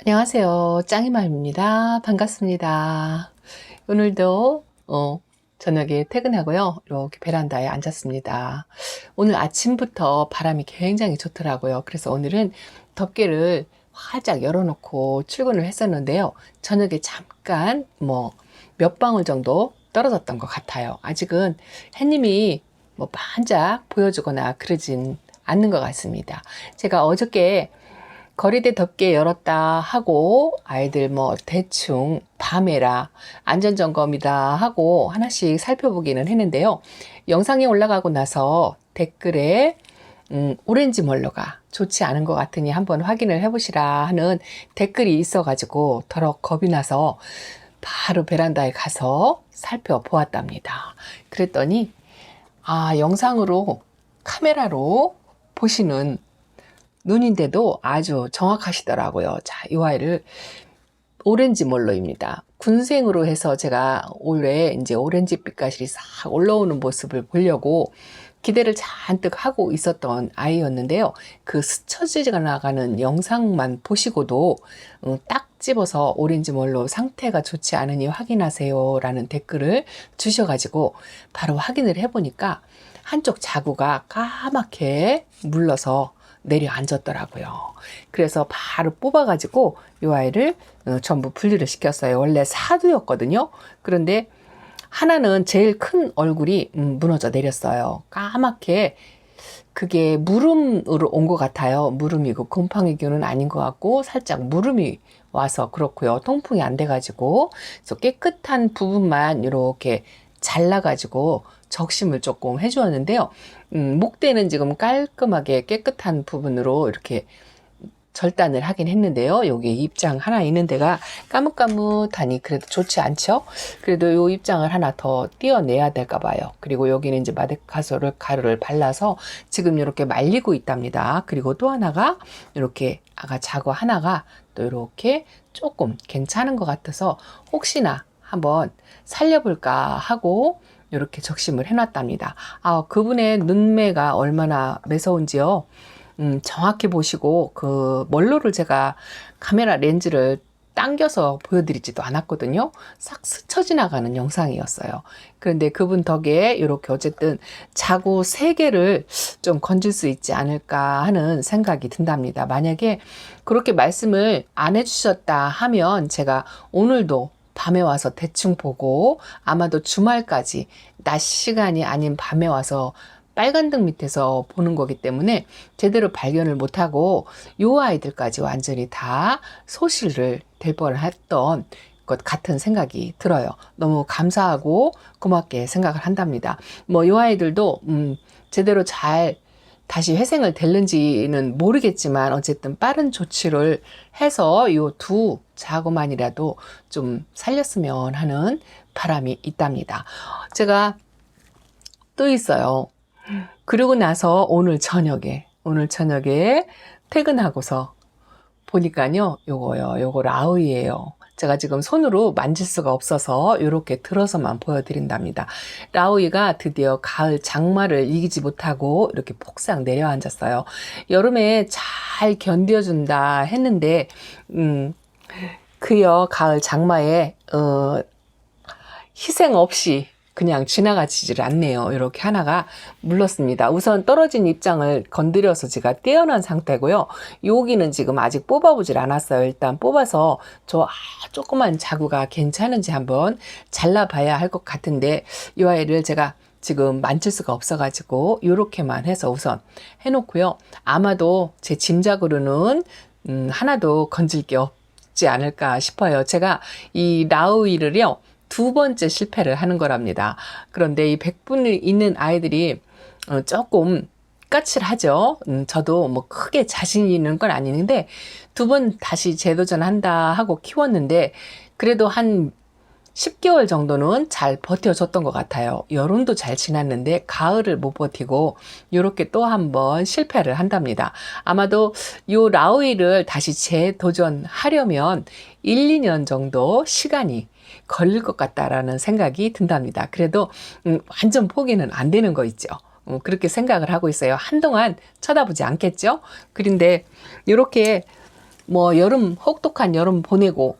안녕하세요. 짱이맘입니다. 반갑습니다. 오늘도 저녁에 퇴근하고요. 이렇게 베란다에 앉았습니다. 오늘 아침부터 바람이 굉장히 좋더라고요. 그래서 오늘은 덮개를 활짝 열어놓고 출근을 했었는데요. 저녁에 잠깐 몇 방울 정도 떨어졌던 것 같아요. 아직은 햇님이 반짝 보여주거나 그러진 않는 것 같습니다. 제가 어저께 거리대 덮개 열었다 하고 아이들 대충 밤에라 안전점검이다 하고 하나씩 살펴보기는 했는데요. 영상이 올라가고 나서 댓글에 오렌지 멀로가 좋지 않은 것 같으니 한번 확인을 해보시라 하는 댓글이 있어가지고 더러 겁이 나서 바로 베란다에 가서 살펴보았답니다. 그랬더니 영상으로 카메라로 보시는 눈인데도 아주 정확하시더라고요. 자, 이 아이를 오렌지 몰로입니다. 군생으로 해서 제가 올해 이제 오렌지빛 가실이 싹 올라오는 모습을 보려고 기대를 잔뜩 하고 있었던 아이였는데요. 그 스쳐지가 나가는 영상만 보시고도 딱 집어서 오렌지 몰로 상태가 좋지 않으니 확인하세요 라는 댓글을 주셔가지고 바로 확인을 해보니까 한쪽 자구가 까맣게 물러서 내려앉았더라고요. 그래서 바로 뽑아가지고 이 아이를 전부 분리를 시켰어요. 원래 사두였거든요. 그런데 하나는 제일 큰 얼굴이 무너져 내렸어요. 까맣게 그게 무름으로 온 것 같아요. 무름이고 곰팡이균은 아닌 것 같고 살짝 무름이 와서 그렇고요. 통풍이 안 돼가지고 그래서 깨끗한 부분만 이렇게 잘라가지고 적심을 조금 해주었는데요. 목대는 지금 깔끔하게 깨끗한 부분으로 이렇게 절단을 하긴 했는데요. 여기 입장 하나 있는 데가 까뭇까뭇하니 그래도 좋지 않죠? 그래도 요 입장을 하나 더 띄어내야 될까 봐요. 그리고 여기는 이제 마데카소를 발라서 지금 이렇게 말리고 있답니다. 그리고 또 하나가 이렇게 아가 자고 하나가 또 이렇게 조금 괜찮은 것 같아서 혹시나 한번 살려볼까 하고 이렇게 적심을 해놨답니다. 그분의 눈매가 얼마나 매서운지요. 정확히 보시고 그 멀로를 제가 카메라 렌즈를 당겨서 보여드리지도 않았거든요. 싹 스쳐 지나가는 영상이었어요. 그런데 그분 덕에 이렇게 어쨌든 자구 3개를 좀 건질 수 있지 않을까 하는 생각이 든답니다. 만약에 그렇게 말씀을 안 해주셨다 하면 제가 오늘도 밤에 와서 대충 보고 아마도 주말까지 낮 시간이 아닌 밤에 와서 빨간 등 밑에서 보는 거기 때문에 제대로 발견을 못하고 요 아이들까지 완전히 다 소실을 될 뻔했던 것 같은 생각이 들어요. 너무 감사하고 고맙게 생각을 한답니다. 요 아이들도 제대로 잘 다시 회생을 될는지는 모르겠지만 어쨌든 빠른 조치를 해서 요 두 자구만이라도 좀 살렸으면 하는 바람이 있답니다. 제가 또 있어요. 그리고 나서 오늘 저녁에 퇴근하고서 보니까요, 요거 라우이예요. 제가 지금 손으로 만질 수가 없어서 이렇게 들어서만 보여드린답니다. 라우이가 드디어 가을 장마를 이기지 못하고 이렇게 폭삭 내려앉았어요. 여름에 잘 견뎌준다 했는데 그여 가을 장마에 희생 없이 그냥 지나가지질 않네요. 이렇게 하나가 물렀습니다. 우선 떨어진 입장을 건드려서 제가 떼어난 상태고요. 여기는 지금 아직 뽑아보질 않았어요. 일단 뽑아서 저 조그만 자구가 괜찮은지 한번 잘라봐야 할 것 같은데 이 아이를 제가 지금 만질 수가 없어가지고 이렇게만 해서 우선 해놓고요. 아마도 제 짐작으로는 하나도 건질 게 없지 않을까 싶어요. 제가 이 라우이를요. 2번째 실패를 하는 거랍니다. 그런데 이 100분이 있는 아이들이 조금 까칠하죠. 저도 크게 자신 있는 건 아닌데 2번 다시 재도전한다 하고 키웠는데 그래도 한 10개월 정도는 잘 버텨줬던 것 같아요. 여름도 잘 지났는데 가을을 못 버티고 이렇게 또 한 번 실패를 한답니다. 아마도 이 라우이를 다시 재도전하려면 1, 2년 정도 시간이 걸릴 것 같다라는 생각이 든답니다. 그래도 완전 포기는 안 되는 거 있죠. 그렇게 생각을 하고 있어요. 한동안 쳐다보지 않겠죠? 그런데 이렇게 뭐 여름, 혹독한 여름 보내고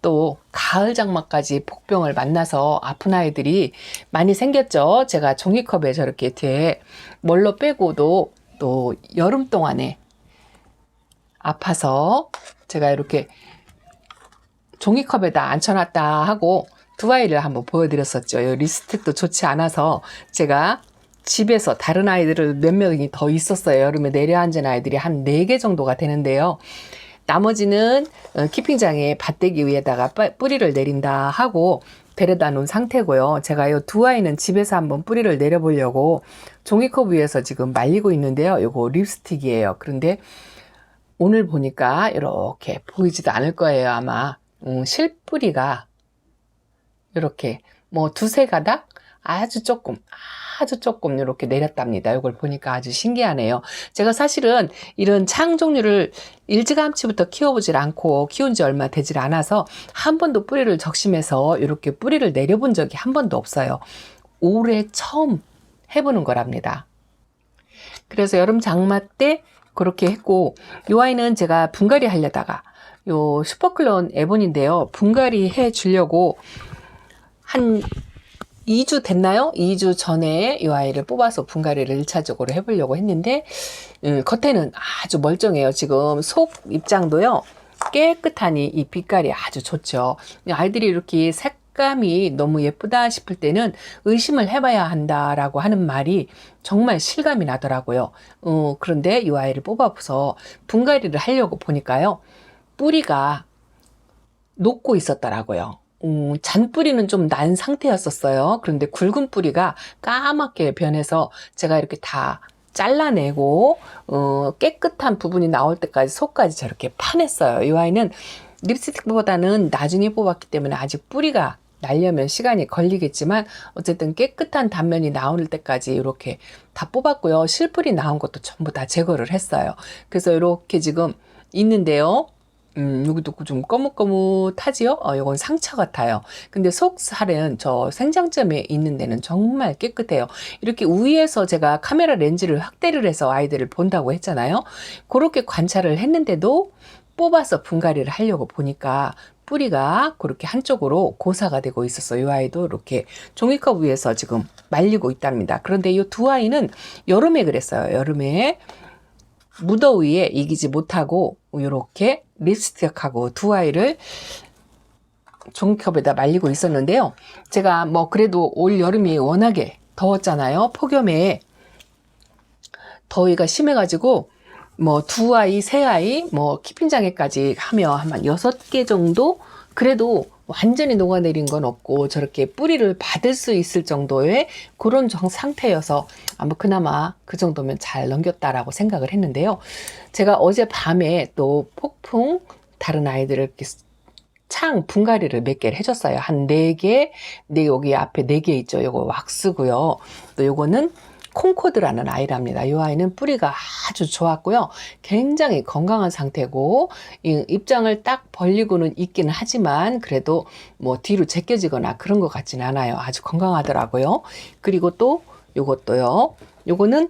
또 가을 장마까지 복병을 만나서 아픈 아이들이 많이 생겼죠. 제가 종이컵에 저렇게 뒤에 멀로 빼고도 또 여름 동안에 아파서 제가 이렇게 종이컵에다 앉혀놨다 하고 두 아이를 한번 보여드렸었죠. 리스틱도 좋지 않아서 제가 집에서 다른 아이들을 몇 명이 더 있었어요. 여름에 내려앉은 아이들이 한 4개 정도가 되는데요. 나머지는 키핑장에 밭대기 위에다가 뿌리를 내린다 하고 데려다 놓은 상태고요. 제가 이 두 아이는 집에서 한번 뿌리를 내려보려고 종이컵 위에서 지금 말리고 있는데요. 이거 립스틱이에요. 그런데 오늘 보니까 이렇게 보이지도 않을 거예요. 아마 실뿌리가 이렇게 뭐 두세 가닥 아주 조금 이렇게 내렸답니다. 이걸 보니까 아주 신기하네요. 제가 사실은 이런 창 종류를 일찌감치부터 키워보질 않고 키운 지 얼마 되질 않아서 한 번도 뿌리를 적심해서 이렇게 뿌리를 내려본 적이 한 번도 없어요. 올해 처음 해보는 거랍니다. 그래서 여름 장마 때 그렇게 했고, 이 아이는 제가 분갈이 하려다가 요 슈퍼클론 에본인데요. 분갈이 해 주려고 한 2주 됐나요? 2주 전에 이 아이를 뽑아서 분갈이를 1차적으로 해보려고 했는데 겉에는 아주 멀쩡해요. 지금 속 입장도요. 깨끗하니 이 빛깔이 아주 좋죠. 아이들이 이렇게 색감이 너무 예쁘다 싶을 때는 의심을 해봐야 한다라고 하는 말이 정말 실감이 나더라고요. 그런데 이 아이를 뽑아서 분갈이를 하려고 보니까요. 뿌리가 녹고 있었더라고요. 잔뿌리는 좀 난 상태였었어요. 그런데 굵은 뿌리가 까맣게 변해서 제가 이렇게 다 잘라내고 깨끗한 부분이 나올 때까지 속까지 저렇게 파냈어요. 이 아이는 립스틱보다는 나중에 뽑았기 때문에 아직 뿌리가 날려면 시간이 걸리겠지만 어쨌든 깨끗한 단면이 나올 때까지 이렇게 다 뽑았고요. 실뿌리 나온 것도 전부 다 제거를 했어요. 그래서 이렇게 지금 있는데요. 여기도 좀 거뭇거뭇하지요? 이건 상처 같아요. 근데 속살은 저 생장점에 있는 데는 정말 깨끗해요. 이렇게 위에서 제가 카메라 렌즈를 확대를 해서 아이들을 본다고 했잖아요. 그렇게 관찰을 했는데도 뽑아서 분갈이를 하려고 보니까 뿌리가 그렇게 한쪽으로 고사가 되고 있었어요. 이 아이도 이렇게 종이컵 위에서 지금 말리고 있답니다. 그런데 이 두 아이는 여름에 그랬어요. 여름에 무더위에 이기지 못하고 이렇게 립스틱하고 두 아이를 종이컵에다 말리고 있었는데요. 제가 뭐 그래도 올 여름이 워낙에 더웠잖아요. 폭염에 더위가 심해가지고 뭐 두 아이, 세 아이, 뭐 키핑장에까지 하면 한 6개 정도 그래도 완전히 녹아내린 건 없고 저렇게 뿌리를 받을 수 있을 정도의 그런 상태여서 아마 그나마 그 정도면 잘 넘겼다라고 생각을 했는데요. 제가 어제 밤에 또 폭풍 다른 아이들을 이렇게 창 분갈이를 몇 개를 해줬어요. 한 4개, 여기 앞에 4개 있죠. 요거 왁스고요. 또 요거는 콩코드라는 아이랍니다. 이 아이는 뿌리가 아주 좋았고요. 굉장히 건강한 상태고 입장을 딱 벌리고는 있기는 하지만 그래도 뭐 뒤로 제껴지거나 그런 것 같지는 않아요. 아주 건강하더라고요. 그리고 또 요것도요. 요거는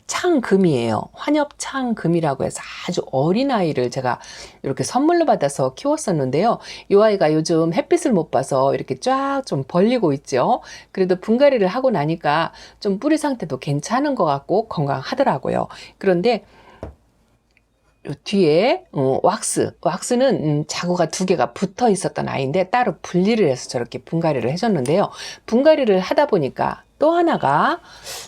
창금이에요. 환엽 창금이라고 해서 아주 어린 아이를 제가 이렇게 선물로 받아서 키웠었는데요. 이 아이가 요즘 햇빛을 못 봐서 이렇게 쫙 좀 벌리고 있죠. 그래도 분갈이를 하고 나니까 좀 뿌리 상태도 괜찮은 것 같고 건강하더라고요. 그런데 뒤에 왁스는 자구가 2개가 붙어 있었던 아이인데 따로 분리를 해서 저렇게 분갈이를 해줬는데요. 분갈이를 하다 보니까 또 하나가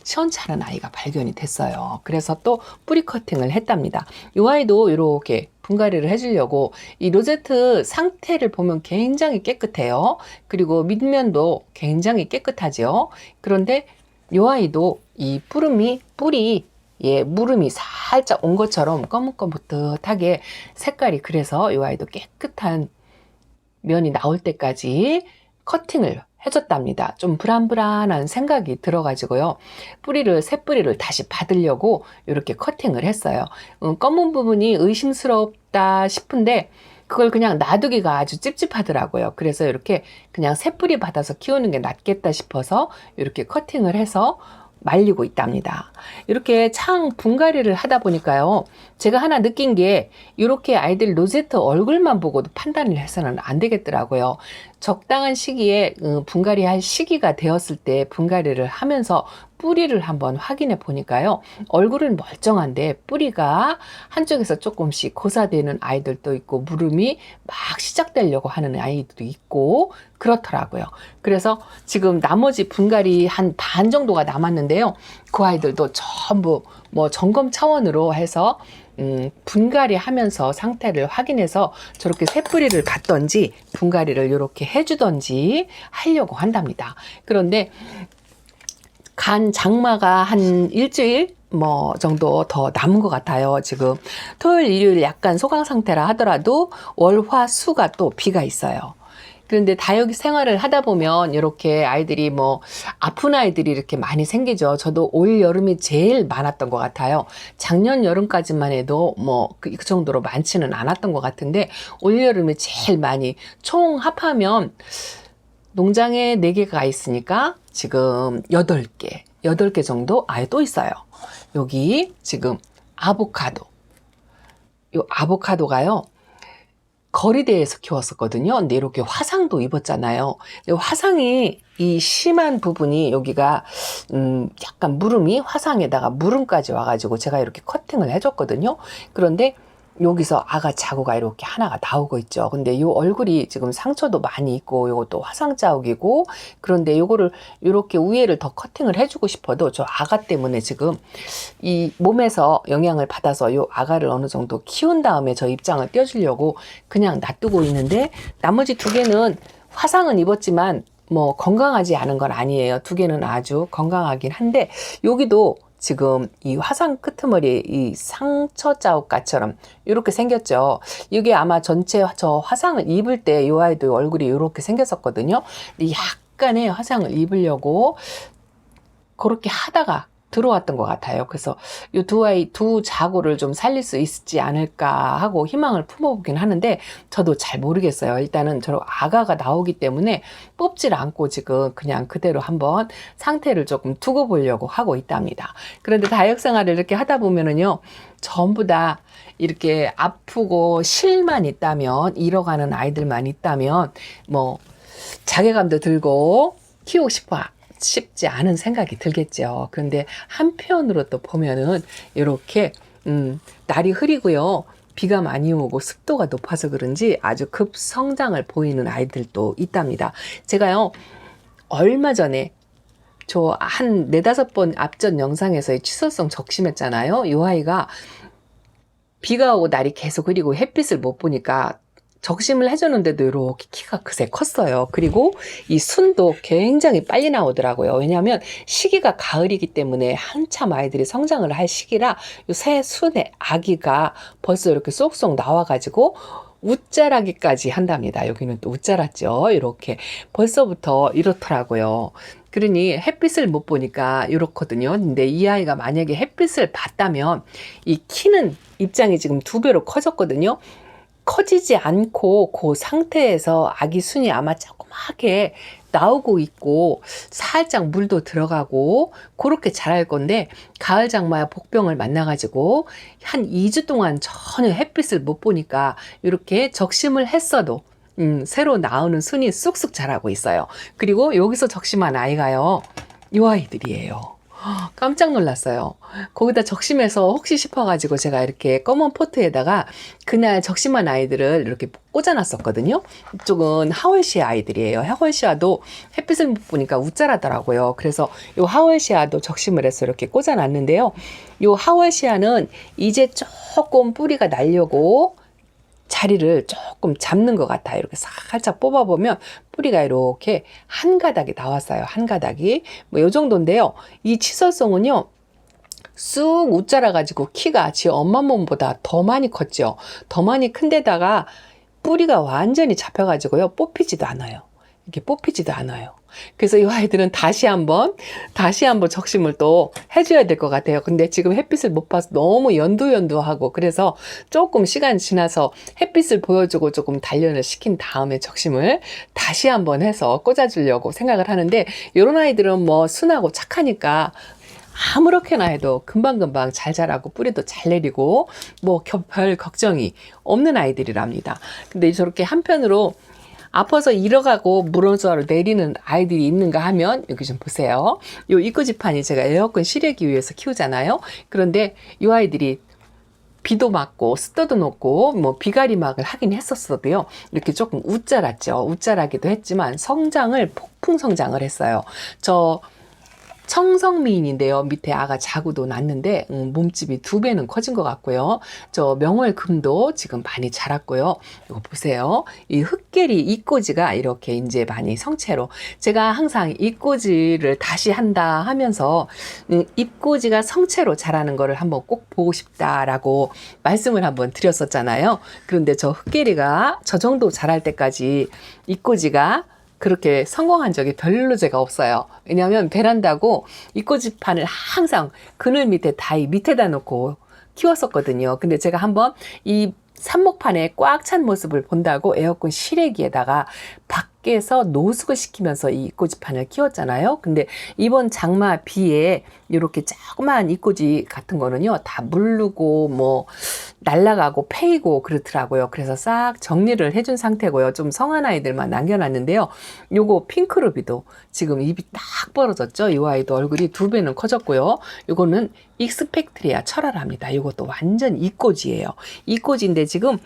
시원찮은 아이가 발견이 됐어요. 그래서 또 뿌리 커팅을 했답니다. 이 아이도 이렇게 분갈이를 해주려고 이 로제트 상태를 보면 굉장히 깨끗해요. 그리고 밑면도 굉장히 깨끗하죠. 그런데 이 아이도 이 뿌리 무름이 살짝 온 것처럼 거뭇거뭇하게 색깔이 그래서 이 아이도 깨끗한 면이 나올 때까지 커팅을 해줬답니다. 좀 불안불안한 생각이 들어가지고요. 새뿌리를 다시 받으려고 이렇게 커팅을 했어요. 검은 부분이 의심스럽다 싶은데 그걸 그냥 놔두기가 아주 찝찝하더라고요. 그래서 이렇게 그냥 새뿌리 받아서 키우는 게 낫겠다 싶어서 이렇게 커팅을 해서 말리고 있답니다. 이렇게 창 분갈이를 하다 보니까요. 제가 하나 느낀 게 이렇게 아이들 로제트 얼굴만 보고도 판단을 해서는 안 되겠더라고요. 적당한 시기에 분갈이 할 시기가 되었을 때 분갈이를 하면서 뿌리를 한번 확인해 보니까요. 얼굴은 멀쩡한데 뿌리가 한쪽에서 조금씩 고사되는 아이들도 있고 무름이 막 시작되려고 하는 아이들도 있고 그렇더라고요. 그래서 지금 나머지 분갈이 한 반 정도가 남았는데요. 그 아이들도 전부 뭐 점검 차원으로 해서 분갈이 하면서 상태를 확인해서 저렇게 새뿌리를 갖던지 분갈이를 이렇게 해주던지 하려고 한답니다. 그런데 간 장마가 한 일주일 뭐 정도 더 남은 것 같아요. 지금 토요일 일요일 약간 소강 상태라 하더라도 월 화 수가 또 비가 있어요. 그런데 다육이 생활을 하다 보면 이렇게 아이들이 뭐 아픈 아이들이 이렇게 많이 생기죠. 저도 올 여름이 제일 많았던 것 같아요. 작년 여름까지만 해도 뭐 그 정도로 많지는 않았던 것 같은데 올 여름이 제일 많이 총 합하면 농장에 4개가 있으니까 지금 8개 정도 아예 또 있어요. 여기 지금 아보카도. 요 아보카도가요. 거리대에서 키웠었거든요. 근데 이렇게 화상도 입었잖아요. 화상이 이 심한 부분이 여기가 약간 무름이 화상에다가 무름까지 와가지고 제가 이렇게 커팅을 해줬거든요. 그런데 여기서 아가 자구가 이렇게 하나가 나오고 있죠. 근데 이 얼굴이 지금 상처도 많이 있고 이것도 화상 자국이고 그런데 요거를 이렇게 위에를 더 커팅을 해주고 싶어도 저 아가 때문에 지금 이 몸에서 영향을 받아서 요 아가를 어느 정도 키운 다음에 저 입장을 떼어주려고 그냥 놔두고 있는데 나머지 2개는 화상은 입었지만 뭐 건강하지 않은 건 아니에요. 2개는 아주 건강하긴 한데 여기도 지금 이 화상 끄트머리 이 상처 자국가처럼 이렇게 생겼죠. 이게 아마 전체 저 화상을 입을 때 이 아이도 얼굴이 이렇게 생겼었거든요. 약간의 화상을 입으려고 그렇게 하다가 들어왔던 것 같아요. 그래서 이 두 자고를 좀 살릴 수 있지 않을까 하고 희망을 품어보긴 하는데 저도 잘 모르겠어요. 일단은 저 아가가 나오기 때문에 뽑질 않고 지금 그냥 그대로 한번 상태를 조금 두고 보려고 하고 있답니다. 그런데 다육생활을 이렇게 하다 보면은요, 전부 다 이렇게 아프고 실만 있다면, 잃어가는 아이들만 있다면 뭐 자괴감도 들고 키우고 싶지 않은 생각이 들겠죠. 그런데 한편으로 또 보면은 이렇게 날이 흐리고요. 비가 많이 오고 습도가 높아서 그런지 아주 급성장을 보이는 아이들도 있답니다. 제가요, 얼마 전에 저 한 4-5번 앞전 영상에서 취소성 적심했잖아요. 이 아이가 비가 오고 날이 계속 흐리고 햇빛을 못 보니까 적심을 해줬는데도 이렇게 키가 그새 컸어요. 그리고 이 순도 굉장히 빨리 나오더라고요. 왜냐하면 시기가 가을이기 때문에 한참 아이들이 성장을 할 시기라 이 새 순의 아기가 벌써 이렇게 쏙쏙 나와가지고 웃자라기까지 한답니다. 여기는 또 웃자랐죠. 이렇게 벌써부터 이렇더라고요. 그러니 햇빛을 못 보니까 이렇거든요. 근데 이 아이가 만약에 햇빛을 봤다면 이 키는 입장이 지금 2배로 커졌거든요. 커지지 않고 그 상태에서 아기 순이 아마 조그맣게 나오고 있고 살짝 물도 들어가고 그렇게 자랄 건데 가을 장마야 복병을 만나가지고 한 2주 동안 전혀 햇빛을 못 보니까 이렇게 적심을 했어도 새로 나오는 순이 쑥쑥 자라고 있어요. 그리고 여기서 적심한 아이가요, 이 아이들이에요. 깜짝 놀랐어요. 거기다 적심해서 혹시 싶어가지고 제가 이렇게 검은 포트에다가 그날 적심한 아이들을 이렇게 꽂아놨었거든요. 이쪽은 하월시아 아이들이에요. 하월시아도 햇빛을 못 보니까 웃자라더라고요. 그래서 이 하월시아도 적심을 해서 이렇게 꽂아놨는데요. 이 하월시아는 이제 조금 뿌리가 날려고 자리를 조금 잡는 것 같아요. 이렇게 살짝 뽑아보면 뿌리가 이렇게 한 가닥이 나왔어요. 한 가닥이. 뭐 요 정도인데요. 이 치설송은요, 쑥 웃자라가지고 키가 지 엄마 몸보다 더 많이 컸죠. 더 많이 큰 데다가 뿌리가 완전히 잡혀가지고요. 뽑히지도 않아요. 이렇게 뽑히지도 않아요. 그래서 이 아이들은 다시 한번 적심을 또 해줘야 될 것 같아요. 근데 지금 햇빛을 못 봐서 너무 연두연두하고 그래서 조금 시간 지나서 햇빛을 보여주고 조금 단련을 시킨 다음에 적심을 다시 한번 해서 꽂아주려고 생각을 하는데 이런 아이들은 뭐 순하고 착하니까 아무렇게나 해도 금방금방 잘 자라고 뿌리도 잘 내리고 뭐 별 걱정이 없는 아이들이랍니다. 근데 저렇게 한편으로 아파서 일어가고 무너져 내리는 아이들이 있는가 하면 여기 좀 보세요. 요 입구지판이 제가 에어컨 실외기 위해서 키우잖아요. 그런데 이 아이들이 비도 맞고 습도도 높고 뭐 비가리막을 하긴 했었어도요. 이렇게 조금 웃자랐죠. 웃자라기도 했지만 성장을 폭풍 성장을 했어요. 저 청성미인인데요. 밑에 아가 자구도 났는데 몸집이 2배는 커진 것 같고요. 저 명월금도 지금 많이 자랐고요. 이거 보세요. 이 흑계리 이꼬지가 이렇게 이제 많이 성체로, 제가 항상 이꼬지를 다시 한다 하면서 잎꼬지가 성체로 자라는 거를 한번 꼭 보고 싶다라고 말씀을 한번 드렸었잖아요. 그런데 저 흑계리가 저 정도 자랄 때까지 잎꼬지가 그렇게 성공한 적이 별로 제가 없어요. 왜냐하면 베란다고 이꼬지판을 항상 그늘 밑에 다이 밑에다 놓고 키웠었거든요. 근데 제가 한번 이 삽목판에 꽉 찬 모습을 본다고 에어컨 실외기에다가 밖에서 노숙을 시키면서 이 이꼬지판을 키웠잖아요. 근데 이번 장마 비에 이렇게 조그만 이꼬지 같은 거는요, 다 물르고 뭐 날아가고 패이고 그렇더라고요. 그래서 싹 정리를 해준 상태고요. 좀 성한 아이들만 남겨놨는데요. 요거 핑크루비도 지금 입이 딱 벌어졌죠. 이 아이도 얼굴이 2배는 커졌고요. 요거는 익스펙트리아 철화랍니다. 요것도 완전 이꼬지예요. 이꼬지인데 지금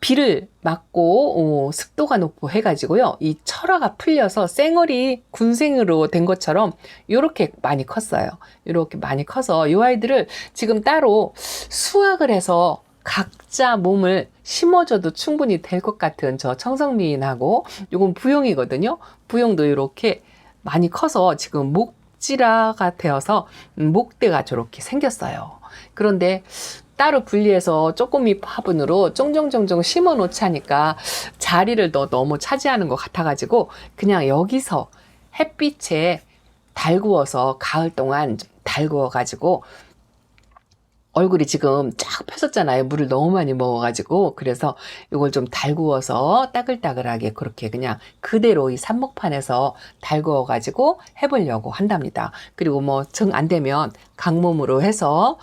비를 맞고 습도가 높고 해가지고요. 이 철화가 풀려서 쌩얼이 군생으로 된 것처럼 이렇게 많이 컸어요. 이렇게 많이 커서 이 아이들을 지금 따로 수확을 해서 각자 몸을 심어줘도 충분히 될 것 같은 저 청성미인하고, 이건 부용이거든요. 부용도 이렇게 많이 커서 지금 목지라가 되어서 목대가 저렇게 생겼어요. 그런데 따로 분리해서 쪼꼬미 화분으로 쫑쫑쫑쫑 심어 놓자니까 자리를 너무 차지하는 것 같아가지고 그냥 여기서 햇빛에 달구어서 가을 동안 달구어가지고, 얼굴이 지금 쫙 펴졌잖아요. 물을 너무 많이 먹어가지고. 그래서 이걸 좀 달구어서 따글따글하게 그렇게 그냥 그대로 이 삽목판에서 달구어가지고 해보려고 한답니다. 그리고 뭐 정 안 되면 강몸으로 해서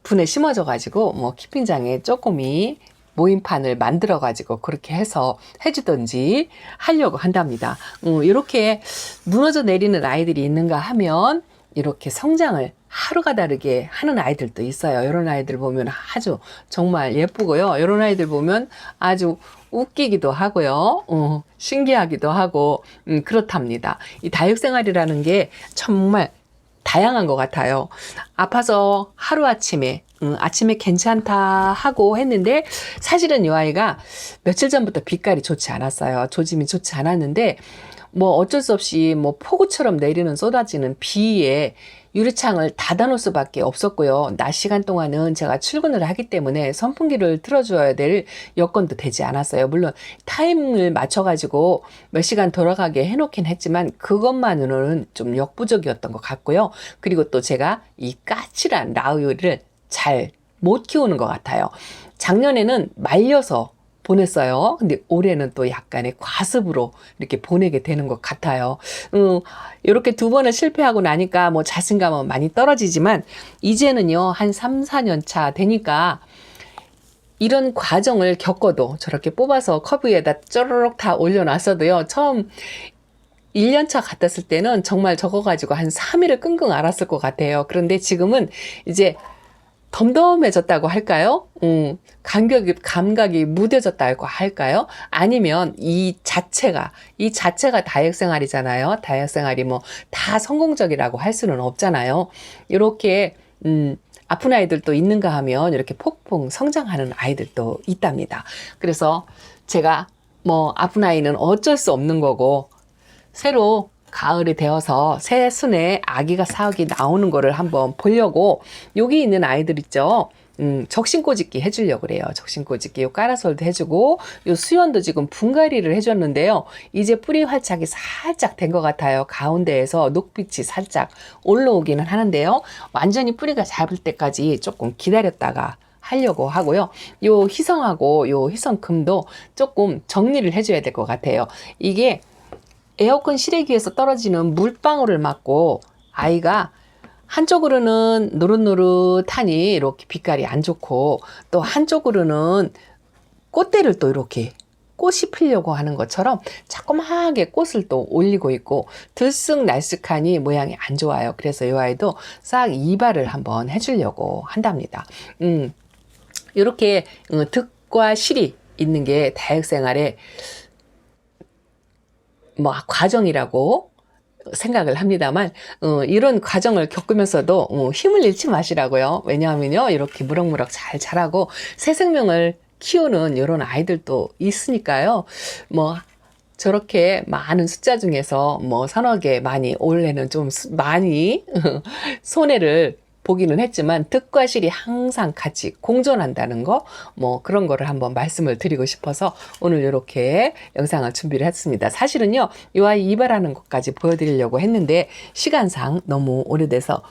분에 심어져 가지고 뭐 키핑장에 쪼꼬미 모임판을 만들어 가지고 그렇게 해서 해주든지 하려고 한답니다. 이렇게 무너져 내리는 아이들이 있는가 하면 이렇게 성장을 하루가 다르게 하는 아이들도 있어요. 이런 아이들 보면 아주 정말 예쁘고요. 이런 아이들 보면 아주 웃기기도 하고요. 신기하기도 하고 그렇답니다. 이 다육생활이라는 게 정말 다양한 것 같아요. 아파서 하루아침에 아침에 괜찮다 하고 했는데, 사실은 이 아이가 며칠 전부터 빛깔이 좋지 않았어요. 조짐이 좋지 않았는데 뭐 어쩔 수 없이 뭐 폭우처럼 내리는 쏟아지는 비에 유리창을 닫아놓을 수밖에 없었고요. 낮 시간 동안은 제가 출근을 하기 때문에 선풍기를 틀어줘야 될 여건도 되지 않았어요. 물론 타임을 맞춰가지고 몇 시간 돌아가게 해놓긴 했지만 그것만으로는 좀 역부족이었던 것 같고요. 그리고 또 제가 이 까칠한 라우유를 잘 못 키우는 것 같아요. 작년에는 말려서 보냈어요. 근데 올해는 또 약간의 과습으로 이렇게 보내게 되는 것 같아요. 이렇게 2번을 실패하고 나니까 뭐 자신감은 많이 떨어지지만 이제는요, 한 3, 4년 차 되니까 이런 과정을 겪어도 저렇게 뽑아서 컵 위에다 쪼르륵 다 올려놨어도요, 처음 1년차 같았을 때는 정말 저거 가지고 한 3일을 끙끙 앓았을 것 같아요. 그런데 지금은 이제 덤덤해졌다고 할까요? 감각이 무뎌졌다고 할까요? 아니면 이 자체가 다육생활이잖아요. 다육생활이 뭐 다 성공적이라고 할 수는 없잖아요. 이렇게 아픈 아이들도 있는가 하면 이렇게 폭풍 성장하는 아이들도 있답니다. 그래서 제가 뭐 아픈 아이는 어쩔 수 없는 거고, 새로 가을이 되어서 새 순에 아기가 사육이 나오는 거를 한번 보려고 여기 있는 아이들 있죠. 적신꼬집기 해주려고 그래요. 적신꼬집기 요 까라솔도 해주고, 요 수연도 지금 분갈이를 해줬는데요. 이제 뿌리 활착이 살짝 된 것 같아요. 가운데에서 녹빛이 살짝 올라오기는 하는데요. 완전히 뿌리가 잡을 때까지 조금 기다렸다가 하려고 하고요. 요 희성하고 요 희성금도 조금 정리를 해줘야 될 것 같아요. 이게 에어컨 실외기에서 떨어지는 물방울을 맞고 아이가 한쪽으로는 노릇노릇하니 이렇게 빛깔이 안 좋고, 또 한쪽으로는 꽃대를 또 이렇게 꽃이 피려고 하는 것처럼 자그마하게 꽃을 또 올리고 있고 들쑥날쑥하니 모양이 안 좋아요. 그래서 이 아이도 싹 이발을 한번 해주려고 한답니다. 이렇게 득과 실이 있는 게 다육생활의 뭐 과정이라고 생각을 합니다만, 이런 과정을 겪으면서도 힘을 잃지 마시라고요. 왜냐하면요, 이렇게 무럭무럭 잘 자라고 새 생명을 키우는 이런 아이들도 있으니까요. 뭐 저렇게 많은 숫자 중에서 뭐 서너 개 많이, 올해는 좀 많이 손해를 보기는 했지만 득과 실이 항상 같이 공존한다는 거, 뭐 그런 거를 한번 말씀을 드리고 싶어서 오늘 이렇게 영상을 준비를 했습니다. 사실은요, 이 아이 이발하는 것까지 보여드리려고 했는데 시간상 너무 오래돼서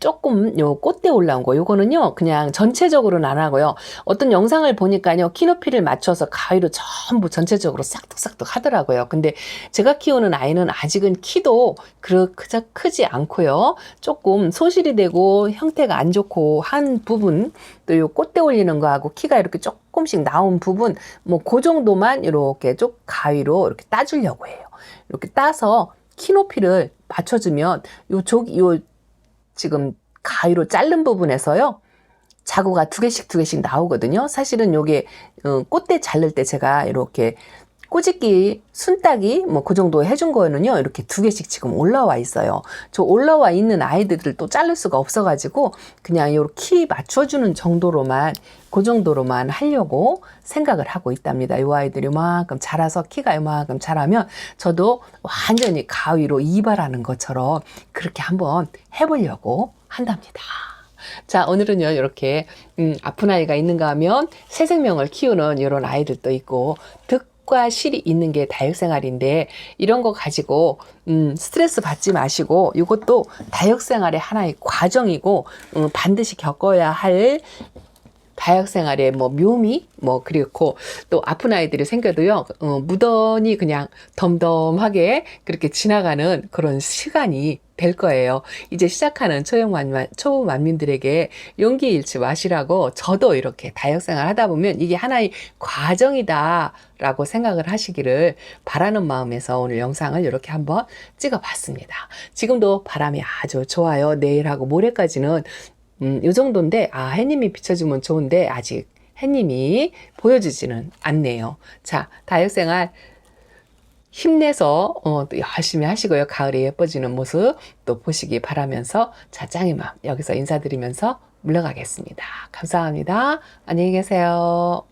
조금 요 꽃대 올라온 거, 요거는요 그냥 전체적으로는 안 하고요, 어떤 영상을 보니까요 키높이를 맞춰서 가위로 전부 전체적으로 싹둑싹둑 하더라고요. 근데 제가 키우는 아이는 아직은 키도 그렇게 크지 않고요, 조금 소실이 되고 형태가 안 좋고 한 부분, 또 요 꽃대 올리는 거하고 키가 이렇게 조금씩 나온 부분, 뭐 그 정도만 이렇게 쭉 가위로 이렇게 따주려고 해요. 이렇게 따서 키 높이를 맞춰주면 요 지금 가위로 자른 부분에서요 자구가 두 개씩 나오거든요. 사실은 요게 꽃대 자를 때 제가 이렇게 꼬집기 순따기 뭐 그 정도 해준 거는요 이렇게 두 개씩 지금 올라와 있어요. 저 올라와 있는 아이들을 또 자를 수가 없어 가지고 그냥 요 키 맞춰주는 정도로만, 그 정도로만 하려고 생각을 하고 있답니다. 이 아이들이 요만큼 자라서 키가 요만큼 자라면 저도 완전히 가위로 이발하는 것처럼 그렇게 한번 해보려고 한답니다. 자, 오늘은요 이렇게 아픈 아이가 있는가 하면 새 생명을 키우는 이런 아이들도 있고 득과 실이 있는 게 다육생활인데, 이런 거 가지고 스트레스 받지 마시고, 이것도 다육생활의 하나의 과정이고 반드시 겪어야 할 다육생활의 뭐 묘미, 뭐 그리고 또 아픈 아이들이 생겨도요 무던히 그냥 덤덤하게 그렇게 지나가는 그런 시간이 될 거예요. 이제 시작하는 초만민들에게 용기 잃지 마시라고, 저도 이렇게 다육생활 하다 보면 이게 하나의 과정이다 라고 생각을 하시기를 바라는 마음에서 오늘 영상을 이렇게 한번 찍어 봤습니다. 지금도 바람이 아주 좋아요. 내일하고 모레까지는 요 정도인데, 해님이 비춰주면 좋은데 아직 해님이 보여주지는 않네요. 자, 다육생활 힘내서 또 열심히 하시고요. 가을에 예뻐지는 모습 또 보시기 바라면서, 자, 짱이맘 여기서 인사드리면서 물러가겠습니다. 감사합니다. 안녕히 계세요.